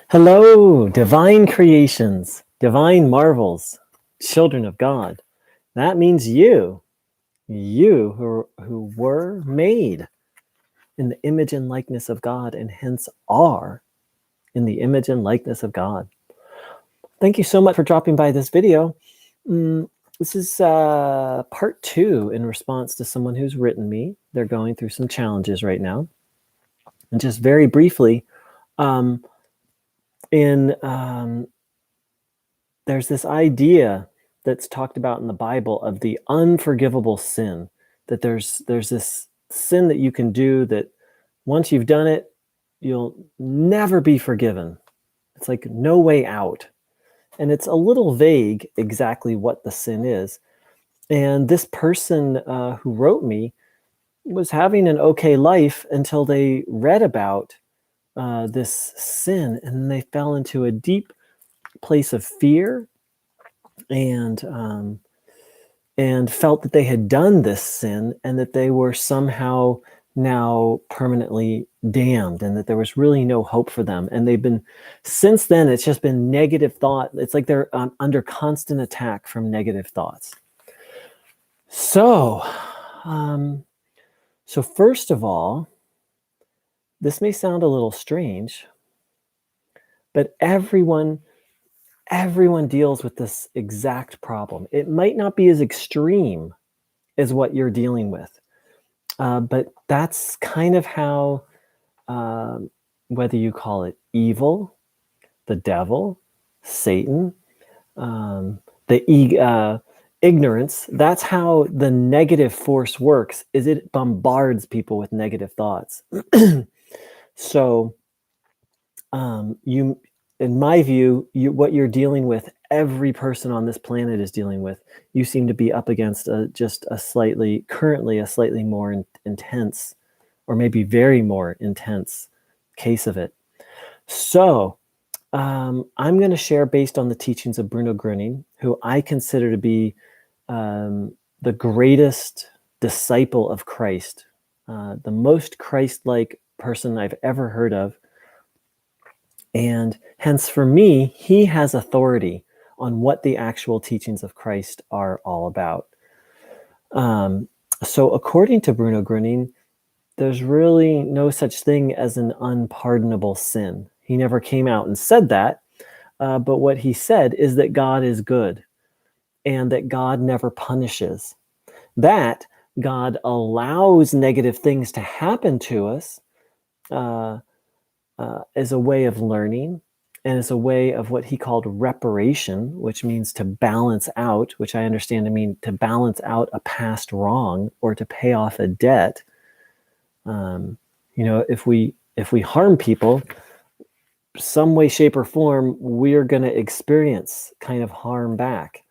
Hello, divine creations, divine marvels, children of God. That means you who were made in the image and likeness of God and hence are in the image and likeness of God. Thank you so much for dropping by this video. This is part 2 in response to someone who's written me. They're going through some challenges right now. And just very briefly, there's this idea that's talked about in the Bible of the unforgivable sin, that there's this sin that you can do that once you've done it, you'll never be forgiven. It's like no way out. And it's a little vague exactly what the sin is. And this person who wrote me was having an okay life until they read about this sin, and they fell into a deep place of fear and felt that they had done this sin and that they were somehow now permanently damned and that there was really no hope for them. And they've been, since then, it's just been negative thought. It's like they're under constant attack from negative thoughts. So first of all, this may sound a little strange, but everyone deals with this exact problem. It might not be as extreme as what you're dealing with, but that's kind of how, whether you call it evil, the devil, Satan, ignorance, that's how the negative force works, is it bombards people with negative thoughts. So in my view, what you're dealing with, every person on this planet is dealing with. You seem to be up against currently a slightly more intense, or maybe very more intense case of it. So I'm going to share based on the teachings of Bruno Gruning, who I consider to be the greatest disciple of Christ, the most Christ-like person I've ever heard of. And hence, for me, he has authority on what the actual teachings of Christ are all about. So according to Bruno Gruning, there's really no such thing as an unpardonable sin. He never came out and said that, but what he said is that God is good and that God never punishes, that God allows negative things to happen to us as a way of learning and as a way of what he called reparation, which means to balance out, which I understand to mean to balance out a past wrong or to pay off a debt. If we harm people, some way, shape, or form, we're going to experience kind of harm back.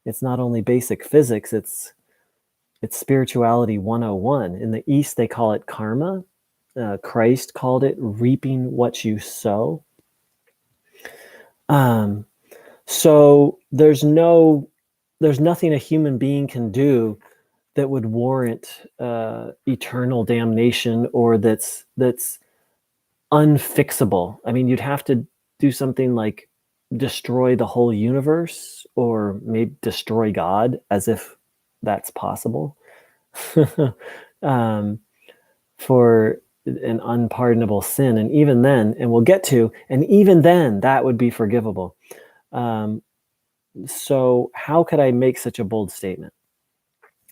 It's not only basic physics, it's spirituality 101. In the East, they call it karma. Christ called it reaping what you sow. So there's nothing a human being can do that would warrant eternal damnation, or that's unfixable. I mean, you'd have to do something like destroy the whole universe, or maybe destroy God, as if that's possible, for an unpardonable sin. And even then, and we'll get to, and even then, that would be forgivable. So how could I make such a bold statement?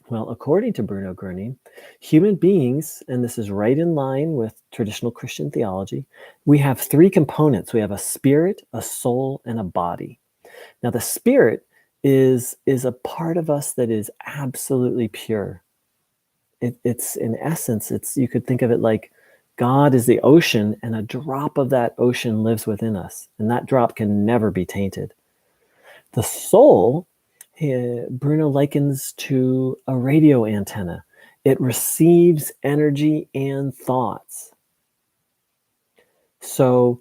Well, according to Bruno Gruning, human beings, and this is right in line with traditional Christian theology, we have 3 components. We have a spirit, a soul, and a body. Now, the spirit is a part of us that is absolutely pure. It's in essence, you could think of it like God is the ocean, and a drop of that ocean lives within us, and that drop can never be tainted. The soul, Bruno likens to a radio antenna. It receives energy and thoughts. So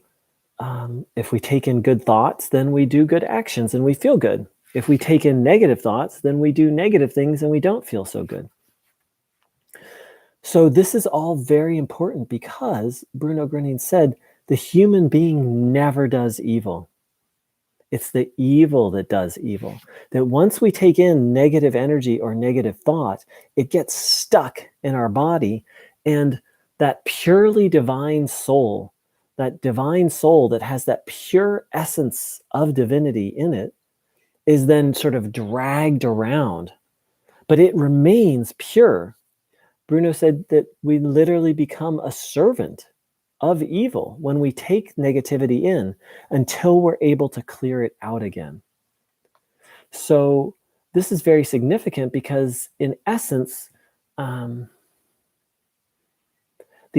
if we take in good thoughts, then we do good actions and we feel good. If we take in negative thoughts, then we do negative things and we don't feel so good. So this is all very important, because Bruno Gruning said The human being never does evil. It's the evil that does evil. That once we take in negative energy or negative thought, it gets stuck in our body, and that purely divine soul, that divine soul that has that pure essence of divinity in it, is then sort of dragged around, but it remains pure. Bruno said that we literally become a servant of evil when we take negativity in until we're able to clear it out again. So this is very significant because in essence, the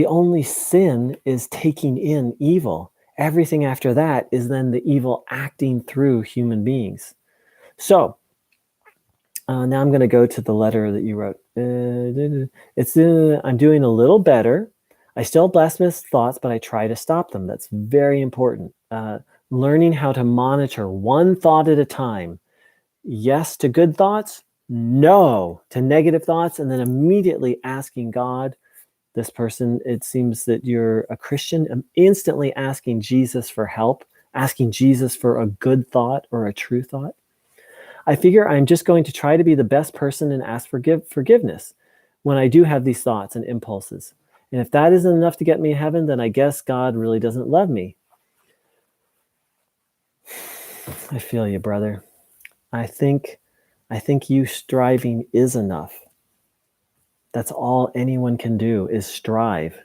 only sin is taking in evil. Everything after that is then the evil acting through human beings. So now I'm going to go to the letter that you wrote. I'm doing a little better. I still have blasphemous thoughts, but I try to stop them. That's very important. Learning how to monitor one thought at a time. Yes to good thoughts, no to negative thoughts, and then immediately asking God, this person, it seems that you're a Christian, instantly asking Jesus for help, asking Jesus for a good thought or a true thought. I figure I'm just going to try to be the best person and ask for forgiveness when I do have these thoughts and impulses. And if that isn't enough to get me to heaven, then I guess God really doesn't love me. I feel you, brother. I think you striving is enough. That's all anyone can do is strive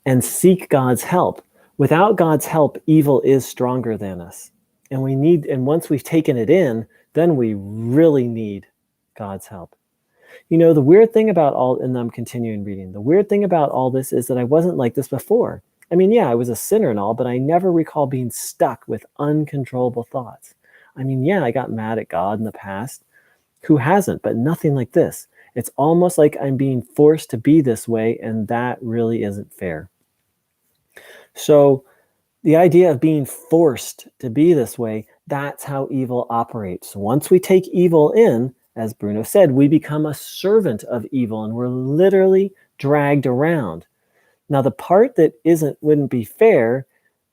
and seek God's help. Without God's help, evil is stronger than us. And once we've taken it in, then we really need God's help. You know, the weird thing about and I'm continuing reading, the weird thing about all this is that I wasn't like this before. I mean, yeah, I was a sinner and all, but I never recall being stuck with uncontrollable thoughts. I mean, yeah, I got mad at God in the past. Who hasn't? But nothing like this. It's almost like I'm being forced to be this way, and that really isn't fair. So the idea of being forced to be this way, that's how evil operates. Once we take evil in, as Bruno said, we become a servant of evil, and we're literally dragged around. Now, the part that wouldn't be fair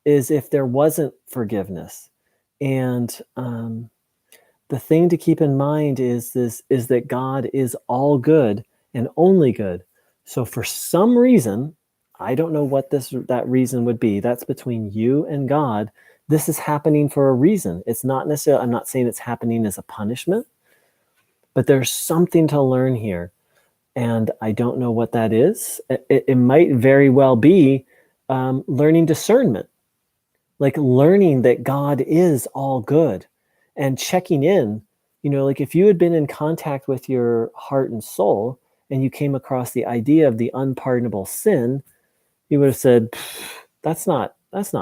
is if there wasn't forgiveness. And the thing to keep in mind is that God is all good and only good. So for some reason, I don't know what that reason would be. That's between you and God. This is happening for a reason. It's not necessarily, I'm not saying it's happening as a punishment, but there's something to learn here. And I don't know what that is. It might very well be learning discernment, like learning that God is all good and checking in. You know, like if you had been in contact with your heart and soul and you came across the idea of the unpardonable sin, you would have said, that's not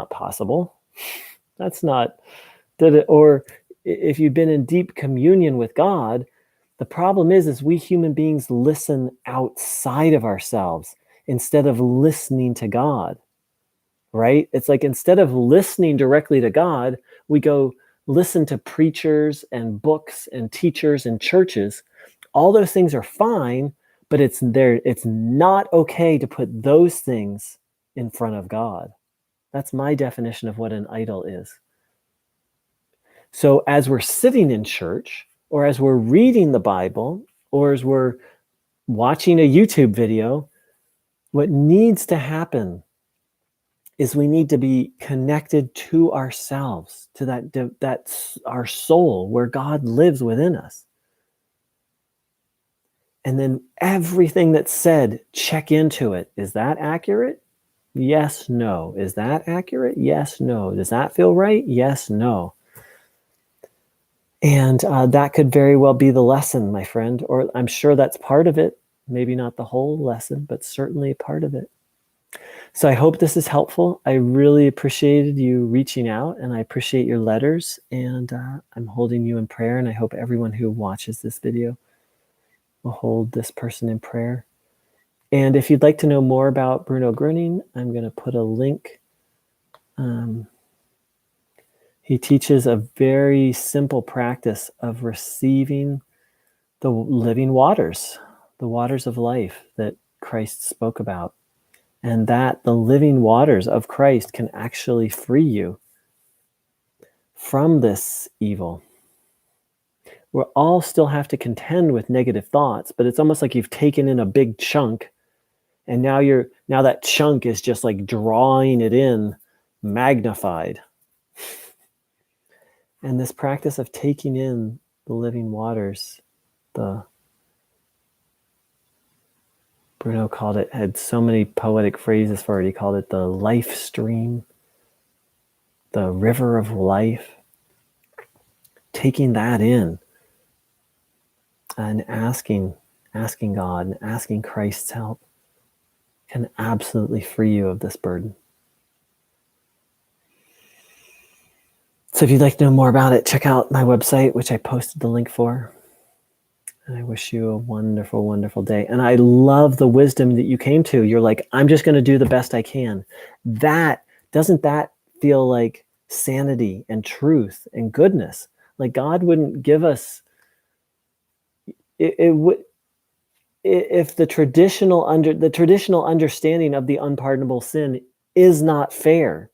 possible. That's not, or if you've been in deep communion with God, the problem is we human beings listen outside of ourselves instead of listening to God, right? It's like instead of listening directly to God, we go listen to preachers and books and teachers and churches. All those things are fine, but it's not okay to put those things in front of God. That's my definition of what an idol is. So as we're sitting in church, or as we're reading the Bible, or as we're watching a YouTube video, what needs to happen is we need to be connected to ourselves, to that's our soul, where God lives within us. And then everything that's said, check into it. Is that accurate? Yes, no. Is that accurate? Yes, no. Does that feel right? Yes, no. And that could very well be the lesson, my friend, or I'm sure that's part of it. Maybe not the whole lesson, but certainly part of it. So I hope this is helpful. I really appreciated you reaching out, and I appreciate your letters, and I'm holding you in prayer, and I hope everyone who watches this video will hold this person in prayer. And if you'd like to know more about Bruno Gruning, I'm going to put a link. He teaches a very simple practice of receiving the living waters, the waters of life that Christ spoke about. and that the living waters of Christ can actually free you from this evil. We all still have to contend with negative thoughts, but it's almost like you've taken in a big chunk, and now that chunk is just like drawing it in, magnified. And this practice of taking in the living waters, Bruno had so many poetic phrases for it. He called it the life stream, the river of life. Taking that in and asking God and asking Christ's help can absolutely free you of this burden. So if you'd like to know more about it, check out my website, which I posted the link for. And I wish you a wonderful, wonderful day. And I love the wisdom that you came to. You're like, I'm just going to do the best I can. Doesn't that feel like sanity and truth and goodness? Like God wouldn't give us if the traditional understanding of the unpardonable sin is not fair.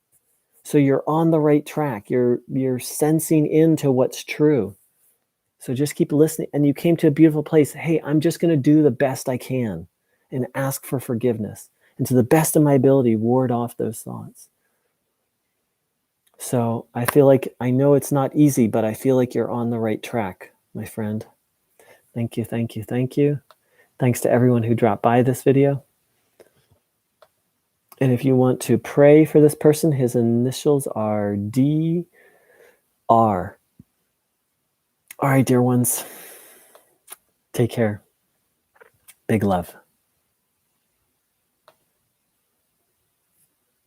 So you're on the right track. You're sensing into what's true. So just keep listening. And you came to a beautiful place. Hey, I'm just going to do the best I can and ask for forgiveness. And to the best of my ability, ward off those thoughts. So I feel like, I know it's not easy, but I feel like you're on the right track, my friend. Thank you, thank you, thank you. Thanks to everyone who dropped by this video. And if you want to pray for this person, his initials are DR. All right, dear ones. Take care. Big love.